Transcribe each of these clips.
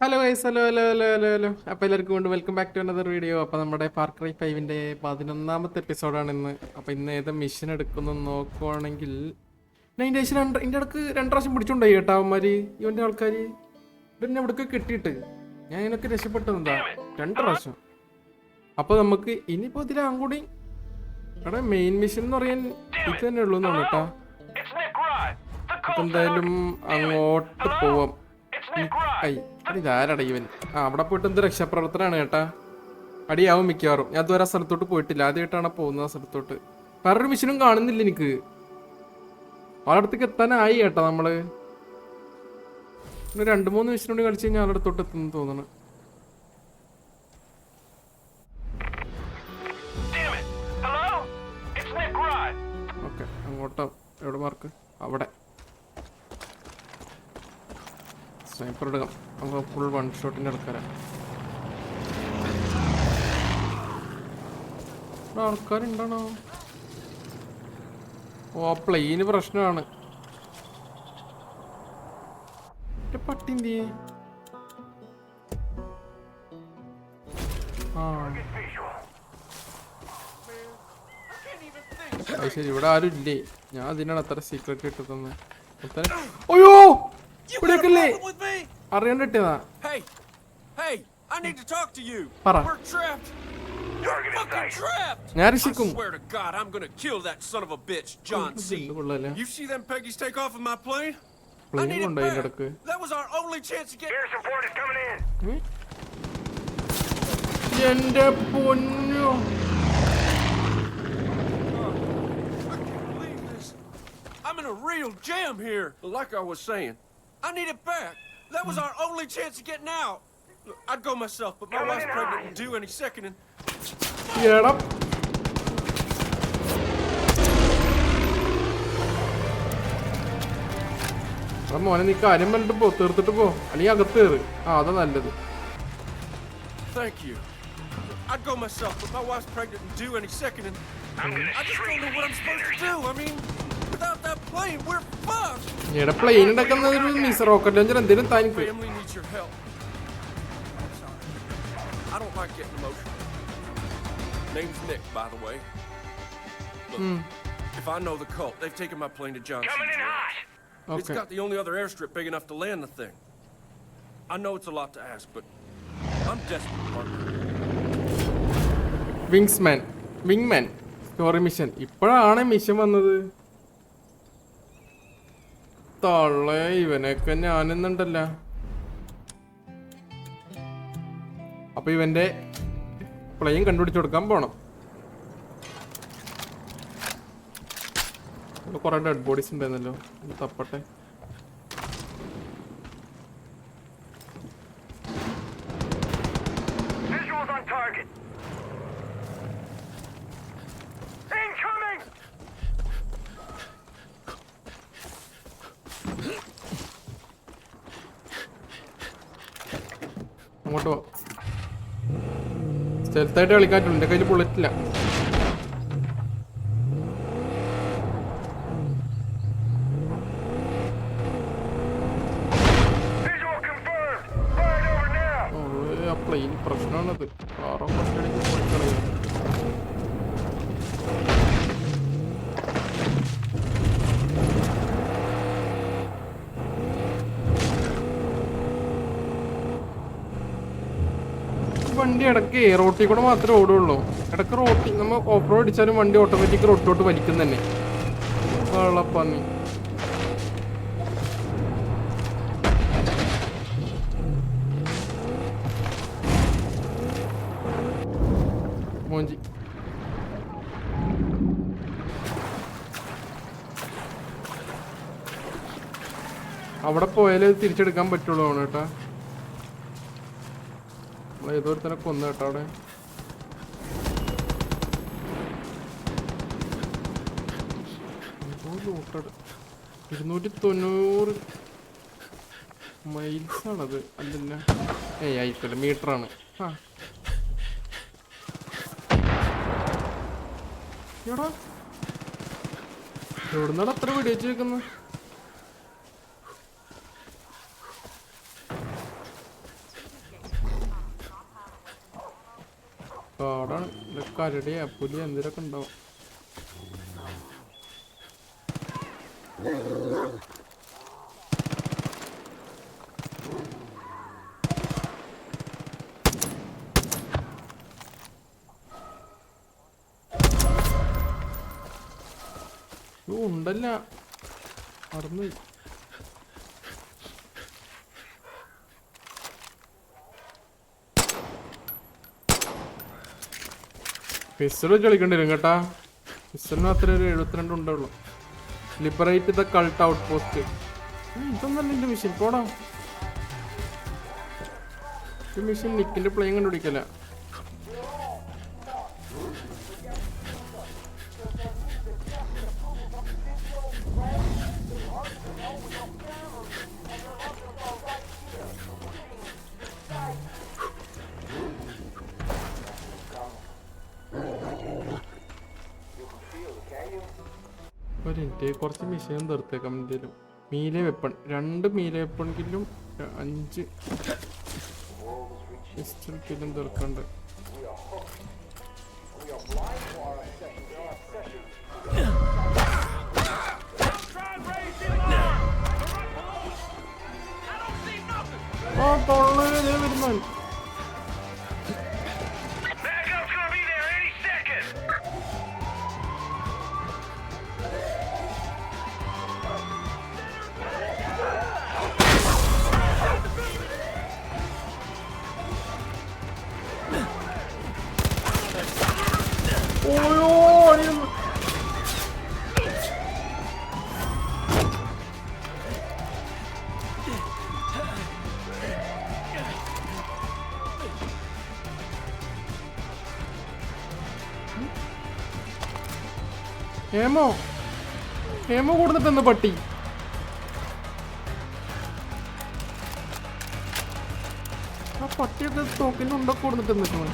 Hello guys, hello. അപ്പോൾ എല്ലാവർക്കും കൊണ്ട് welcome back to another video. അപ്പോൾ നമ്മുടെ ഫാർ ക്രൈ 5ൻ്റെ 11ാമത്തെ എപ്പിസോഡാണ് ഇന്ന്. അപ്പോൾ ഇന്ന് ഏത് മിഷൻ എടുക്കുന്നു നോക്കുവാണെങ്കിൽ ഇതിൻ്റെ ഇടക്ക് 2 പ്രാവശ്യം പിടിച്ചുകൊണ്ടായി കേട്ടോ അവന്മാർ, ഇവൻ്റെ ആൾക്കാർ. ഇവന്നെ ഇവിടേക്ക് കിട്ടിയിട്ട് ഞാൻ ഇതിനൊക്കെ രക്ഷപ്പെട്ടതെന്താ 2 പ്രാവശ്യം. അപ്പോൾ നമുക്ക് ഇനിയിപ്പോൾ ഇതിലാങ്കൂടി ഇവിടെ മെയിൻ മിഷൻ എന്ന് പറയാൻ ഇത് തന്നെ ഉള്ളൂ എന്നാണ് കേട്ടോ. അപ്പോൾ എന്തായാലും അങ്ങോട്ട് പോവാം. ഇതാരട ഇവൻ? അവിടെ പോയിട്ട് എന്ത് രക്ഷാപ്രവർത്തനാണ് കേട്ടാ. അടിയാവും മിക്കവാറും. ഞാൻ അതുവരെ ആ സ്ഥലത്തോട്ട് പോയിട്ടില്ല, ആദ്യമായിട്ടാണ് പോകുന്നത് ആ സ്ഥലത്തോട്ട്. വേറൊരു മിഷനും കാണുന്നില്ല എനിക്ക്. ആളടുത്തേക്ക് എത്താനായി കേട്ടാ നമ്മള്. 2-3 മിഷനോട് കളിച്ച് കഴിഞ്ഞാൽ ആളടുത്തോട്ട് എത്തുന്നു തോന്നുന്നു. ഓക്കെ, അങ്ങോട്ടോ. എവിടെ മാർക്ക്? അവിടെ സ്നൈപ്പർ എടുക്കാം. നമുക്ക് ഫുൾ 1 ഷോട്ടിൻ്റെ ആൾക്കാരാണ്. ആൾക്കാരുണ്ടാണോ? ഓ, ആ പ്ലെയിന് പ്രശ്നമാണ്. പട്ടി എന്ത് ചെയ്യേ? അത് ശരി, ഇവിടെ ആരും ഇല്ലേ? ഞാൻ അതിനാണ് അത്ര സീക്രട്ട് ഇട്ടതെന്ന്. അയ്യോ, ഇവിടെയൊക്കെ അറിയാണ്ട് ഇട്ടതാ. ഞാൻ രക്ഷിക്കും. പ്ലെയിൻ കൊണ്ടോ അതിന്റെ ഇടക്ക്? എന്റെ പൊന്നു, I'm in a real jam here. Like I was saying, I need it back. That was our only chance of getting out. I'd go myself, but my wife's pregnant and due any second. And yeah. മോനെ, നീ കാര്യം പറഞ്ഞിട്ട് പോ, തീർത്തിട്ട് പോ, അല്ലെങ്കിൽ അകത്ത് കയറ്. അതാ നല്ലത്. Thank you. I'd go myself, but my wife's pregnant and due any second. And I just don't know what I'm supposed to do. I mean, without that plane, we're fucked. എടാ, പ്ലെയിൻ ഉണ്ടാക്കുന്ന ഒരു miss rocket launcher എന്തെങ്കിലും താനിക്ക്. Family needs your help. I'm sorry. I don't like getting emotional. Name's Nick, by the way. Look, if I know the cult, they've taken my plane to Johnson. Coming in hot. Okay. It's got the only other airstrip big enough to land the thing. I know it's a lot to ask, but I'm desperate, partner. Wingman. Story mission. ഇപ്പോഴാണ് mission വന്നത്. തള്ളേ, ഇവനൊക്കെ ഞാനെന്നുണ്ടല്ല. അപ്പൊ ഇവന്റെ plain കണ്ടുപിടിച്ചു കൊടുക്കാൻ പോണം. കുറെ ഡെഡ് ബോഡീസ് ഉണ്ടായിരുന്നല്ലോ, തപ്പട്ടെ. അങ്ങോട്ട് പോ. സ്ഥലത്തായിട്ട് കളിക്കാറ്റുള്ളൂ, എൻ്റെ കയ്യിൽ ബുള്ളറ്റില്ല. ആ പ്ലെയിൻ പ്രശ്നമാണത്. കാറോ ഫസ്റ്റടിക്ക് പോയിക്കളയും. വണ്ടി ഇടയ്ക്ക് റോട്ടിൽ കൂടെ മാത്രമേ ഓടുള്ളൂ. ഇടയ്ക്ക് റോട്ടിൽ നമ്മൾ ഓഫ് റോഡ് അടിച്ചാലും വണ്ടി ഓട്ടോമാറ്റിക് റോട്ടിലോട്ട് വലിക്കും തന്നെ. വെള്ളപ്പന്നി. മോഞ്ചി. അവിടെ പോയാലേ തിരിച്ചെടുക്കാൻ പറ്റുള്ളൂ കേട്ടാ. ഏതോരുത്തനെ കൊന്നു കേട്ടോ അവിടെ. ലൂട്ടഡ് 290 മൈൽസ് ആണത്. അല്ലല്ല, ആയിട്ടില്ല, മീറ്ററാണ്. എടാ, എവിടുന്നാണ് അത്ര വെടിവെച്ച് വെക്കുന്നത്? കാടാണ് കരടിയാ പുലി എന്തിനൊക്കെ ഉണ്ടാവും. ഉണ്ടല്ല മറന്നു. പിസ്റ്റൾ വെച്ച് കളിക്കേണ്ടി വരും കേട്ടാ. പിസ്റ്റളിന് അത്ര ഒരു 72 ഉണ്ടാവുള്ളൂ. Liberate the cult outpost. ഇതൊന്നല്ല എന്റെ മിഷൻ. പോടാ. ഈ മിഷൻ നിക്കിന്റെ പ്ലെയിൻ കണ്ടുപിടിക്കല. ഒരു മിനിറ്റ്, കുറച്ച് മിഷൻ തീർത്തേക്കാം. എന്തേലും മീലെ വെപ്പൺ, 2 മീലെ വെപ്പണെങ്കിലും 5 പിസ്റ്റലും തീർക്കണ്ട്. ആ തൊള്ളേ വരുന്ന ഹേമോ കൊടുത്തിട്ടെന്ന് പട്ടി. ആ പട്ടിയൊക്കെ തോക്കിന്റെ ഉണ്ടൊക്കെ കൊടുത്തിട്ട് നിൽക്കണം.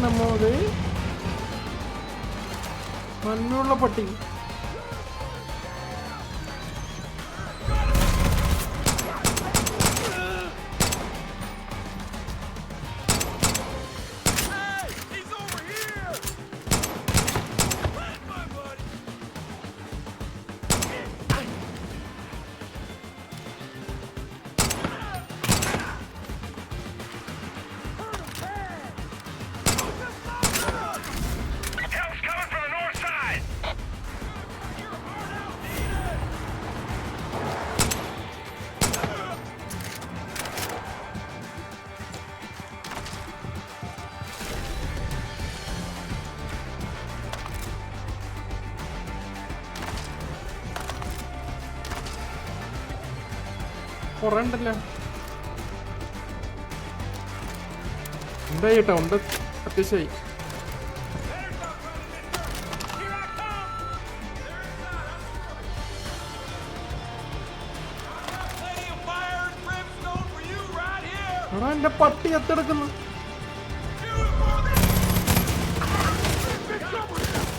നമ്മോത് മണ്ണുള്ള പട്ടി. കൊറേ ഉണ്ടല്ലോ. എന്തായി കേട്ടോ, ഉണ്ട് അത്യാവശ്യമായി. എടാ എന്റെ പട്ടി എത്തെടുക്കുന്നു.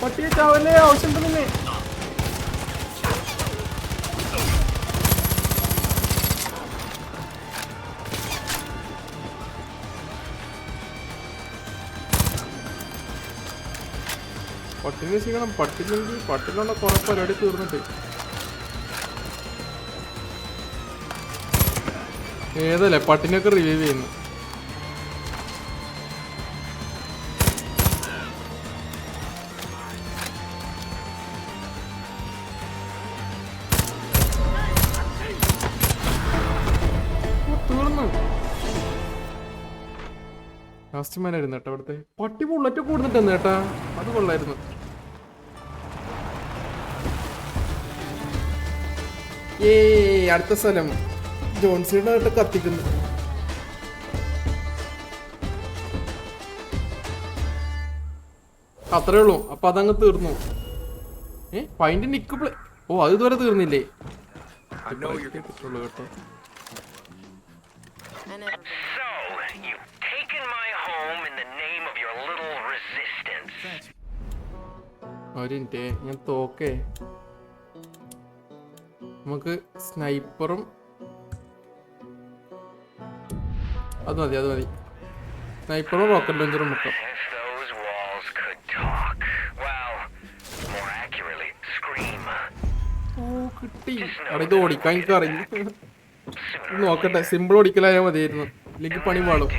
പട്ടിയെ ചാവല്ലേ, ആവശ്യമുണ്ടെന്നേ. പട്ടിനെ രക്ഷിക്കണം. പട്ടില്ലെങ്കിൽ പട്ടിലുള്ള കുറെ പരിപാടി തീർന്നിട്ട്. ഏതല്ലേ പട്ടിനൊക്കെ റിവൈവ് ചെയ്യുന്നു. തീർന്നു. ലാസ്റ്റ് മാനായിരുന്നു കേട്ടോ അവിടുത്തെ. പട്ടി ബുള്ളറ്റ് കൂടുന്നിട്ടെന്ന് കേട്ടാ, അത് കൊള്ളായിരുന്നു. അടുത്ത സ്ഥലം ജോൺസിയുടെ ആയിട്ട് കത്തിക്കുന്നു. അത്രേ ഉള്ളൂ. അപ്പൊ അതങ്ങ് തീർന്നു. പൈന്റ് നിക്ക് പ്ലേ. ഓ അത് ഇതുവരെ തീർന്നില്ലേ കേട്ടോ. ഒരു മിനിറ്റ്, ഞാൻ തോക്കേ നമുക്ക് സ്നൈപ്പറും അത് മതി സ്നൈപ്പറും റോക്കറ്റ് ലോഞ്ചറും വെക്കാം. ഓ കിട്ടി. അവിടെ ഇത് ഓടിക്കാൻ എനിക്ക് അറിയില്ല. നോക്കട്ടെ, സിമ്പിൾ ഓടിക്കലായാൽ മതിയായിരുന്നു, ഇല്ലെങ്കിൽ പണി പാടും.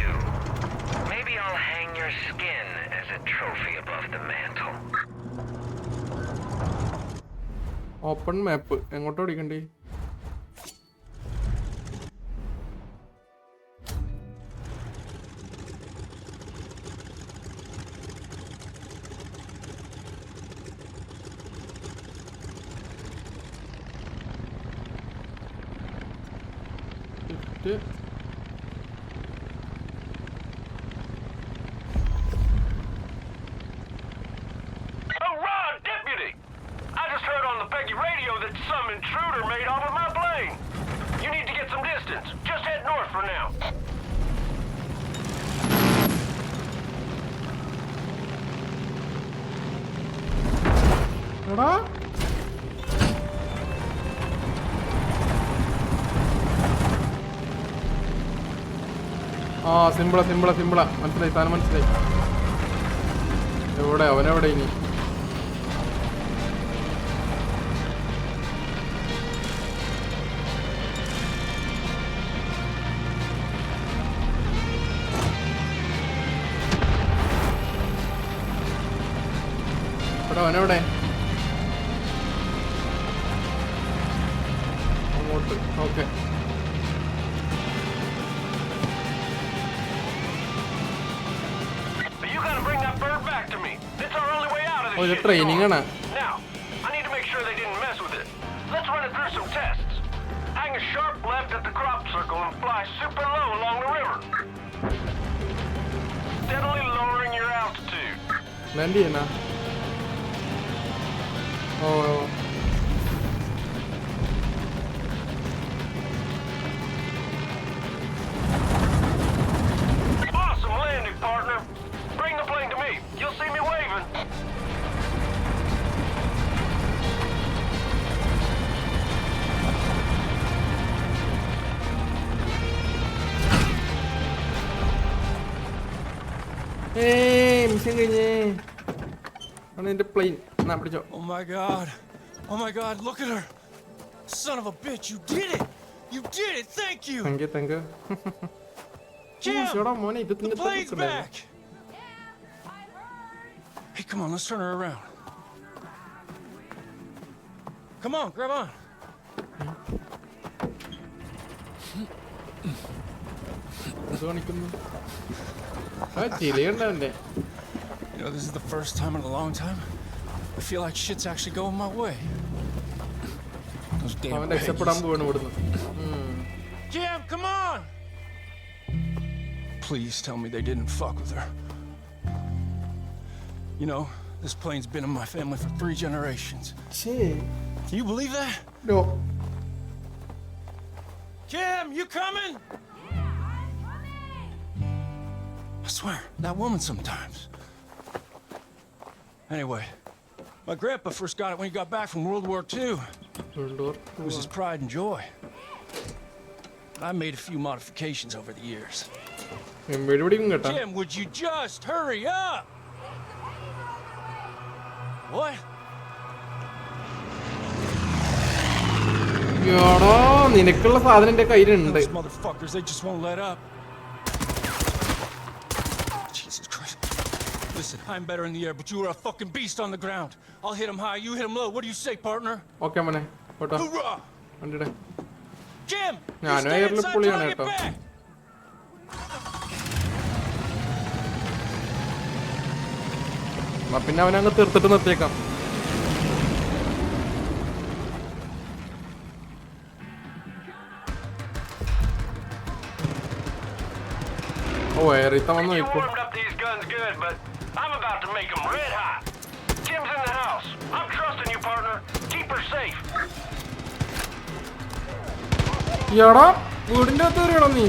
ഓപ്പൺ മാപ്പ് എങ്ങോട്ടാ ഓടിക്കണ്ടേ? Some intruder made off with my plane. You need to get some distance. Just head north for now. എടാ ആ സിമ്പിളാ മനസ്സിലായി, താനും മനസ്സിലായി. എവിടെ അവനെവിടെ ഇനി? അവനെവിടെ? അങ്ങോട്ട്. ഓക്കെ, ഓ ഇത് ട്രെയിനിങ് ആണ്. ലാൻഡ് ചെയ്യണ? ഓ awesome landing, partner. Bring the plane to me. You'll see me waving. Mission കഴിഞ്ഞേ. ആണ് എന്റെ plain. Oh my god. Oh my god, look at her. Son of a bitch, you did it. You did it. Thank you. Thank you. Jim, the plane's back. Hey, come on, let's turn her around. Come on, grab on. You know, this is the first time in a long time I feel like shit's actually going my way. Those damn babies. Jim, come on! Please tell me they didn't fuck with her. You know, this plane's been in my family for 3 generations. Shit. Can you believe that? No. Jim, you coming? I swear, that woman sometimes. Anyway, my grandpa first got it when he got back from World War II. It was his pride and joy. I made a few modifications over the years. Jim, would you just hurry up? What? നിനക്കുള്ള സാധനം എന്റെ കയ്യിലുണ്ട്. Those motherfuckers, they just won't let up. Jesus Christ. Listen, I'm better in the air, but you are a fucking beast on the ground. I'll hit him high, you hit him low. What do you say, partner? Okay, mane. Photo. Hoorah! Andide. Jim, you stay inside till I get back. പിന്നെ അവനങ്ങ് തീർത്തിട്ട് നിർത്തിയേക്കാം. ഓ ഏറിത്ത വന്നു ഇപ്പൊ. എടാ വീടിന്റെ അകത്ത് കയറിയാണോ നീ?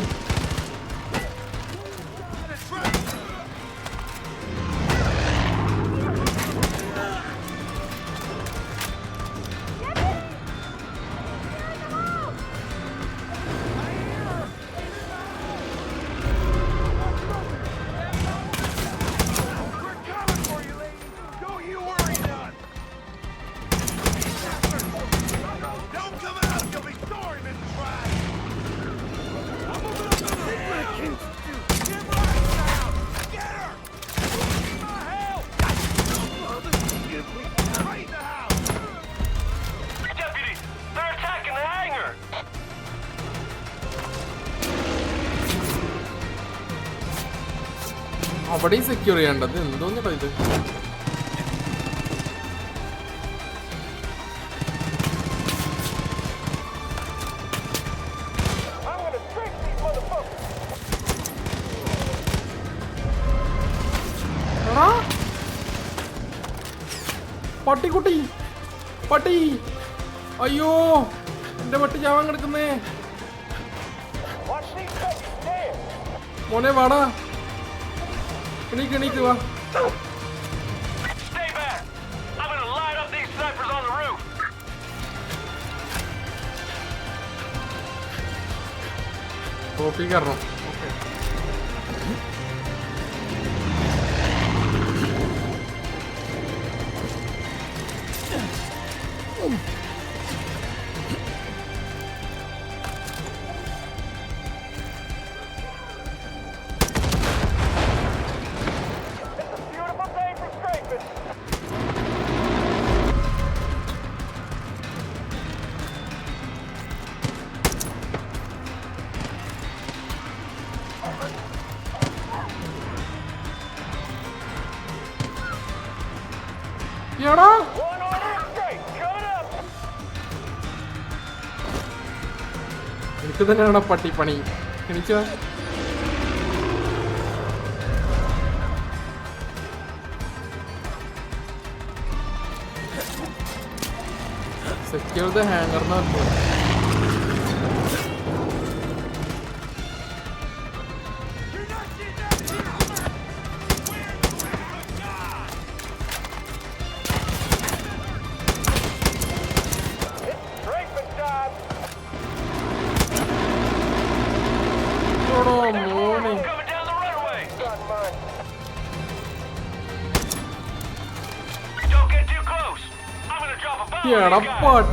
അവിടെയും secure ചെയ്യേണ്ടത് എന്തോന്നിടാ ഇത്. എടാ, പട്ടിക്കുട്ടി പട്ടി, അയ്യോ എന്റെ പട്ടി ചാവാൻ കിടക്കുന്നേ. മോനെ വാടാ, എണീക്ക് എണീക്ക് വാ. കോപ്പി കയറണം. എടാ എനിക്ക് തന്നെയാണ് പട്ടിപ്പണി. എണീച്ചോ. സെക്യൂർ ദ ഹാങ്ങർ എന്ന് പറഞ്ഞു. മോനെ എടാ പട്ടി.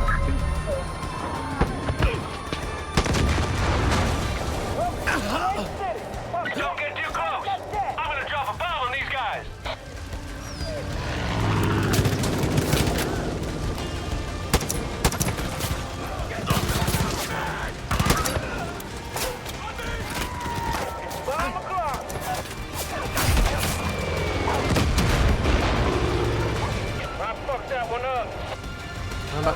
വേണ്ട.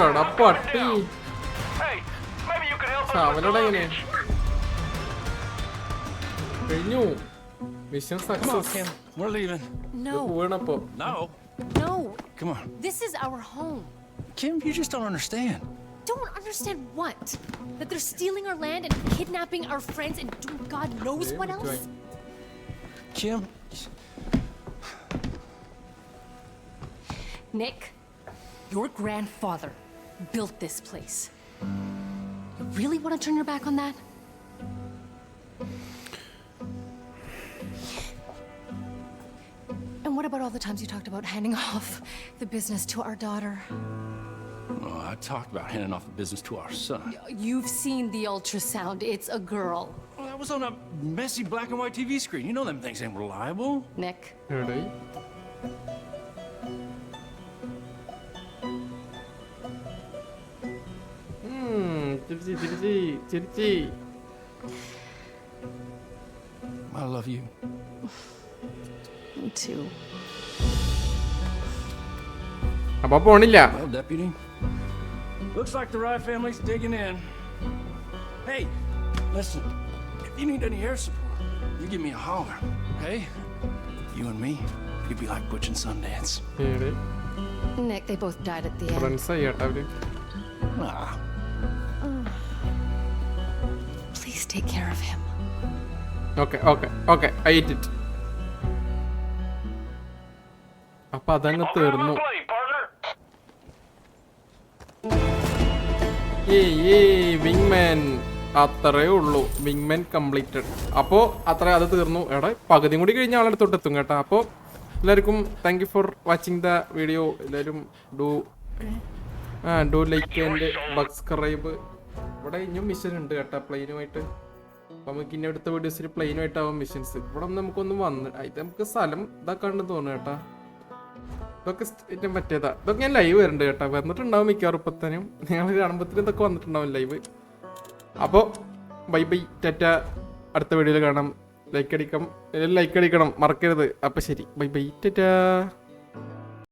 എടാ പട്ടി സാവനോടെ എങ്ങനെ കഴിഞ്ഞു. Mission success. We're leaving. No, പോവണപ്പോ. No. no. Come on. This is our home. Kim, you just don't understand. Don't understand what? That they're stealing our land and kidnapping our friends and doing God knows what else? Kim. Nick, your grandfather built this place. You really want to turn your back on that? And what about all the times you talked about handing off the business to our daughter? Oh, I talked about handing off the business to our son. You've seen the ultrasound. It's a girl. Well, that was on a messy black and white TV screen. You know them things ain't reliable. Nick, എടേ ചിരിച്ചി ചിരിച്ചി ചിരിച്ചി. I love you. me too. അപ്പൊ പോണില്ല. Well, deputy, looks like the Rye family's digging in. Hey, listen, if you need any air support, you give me a holler. Hey, you and me, you'd be like Butch and Sundance. എടേ Nick, they both died at the end. Friends ആയിട്ടാ അവര്. Ah, Please take care of him. Okay okay okay I it it. അപ്പൊ അതങ്ങ് തീർന്നു. വിങ്മാൻ അത്രേ ഉള്ളൂ. വിങ്മാൻ completed. അപ്പോൾ അത്ര അത് തീർന്നു. എടാ പകുതിയും കൂടി കഴിഞ്ഞ ആളെടുത്തോട്ട് എത്തും കേട്ടോ. അപ്പോൾ എല്ലാവർക്കും thank you for watching the video. എല്ലാവരും ഡു ലൈക്ക് ആൻഡ് സബ്സ്ക്രൈബ്. ഇവിടെ ഇനിയും മിഷൻ ഉണ്ട് കേട്ടോ പ്ലെയിനുമായിട്ട്. അപ്പം നമുക്ക് ഇനി അടുത്ത വീഡിയോസിൽ പ്ലെയിനുമായിട്ടാവും മിഷൻസ്. ഇവിടെ നമുക്കൊന്നും ഇത് നമുക്ക് സ്ഥലം ഇതൊക്കെ ഉണ്ടെന്ന് തോന്നുന്നു കേട്ടോ. ഇതൊക്കെ ഏറ്റവും പറ്റിയതാ. ഇതൊക്കെ ഞാൻ ലൈവ് വരുന്നുണ്ട് കേട്ടോ. വന്നിട്ടുണ്ടാവും മിക്കവാറും ഇപ്പത്തനും. നിങ്ങൾ കാണുമ്പോഴത്തേനും ഇതൊക്കെ വന്നിട്ടുണ്ടാവും ലൈവ്. അപ്പോൾ ബൈ ബൈ ടാറ്റ. അടുത്ത വീഡിയോയിൽ കാണാം. ലൈക്ക് അടിക്കണം മറക്കരുത്. അപ്പം ശരി, ബൈ ബൈ ടാറ്റ.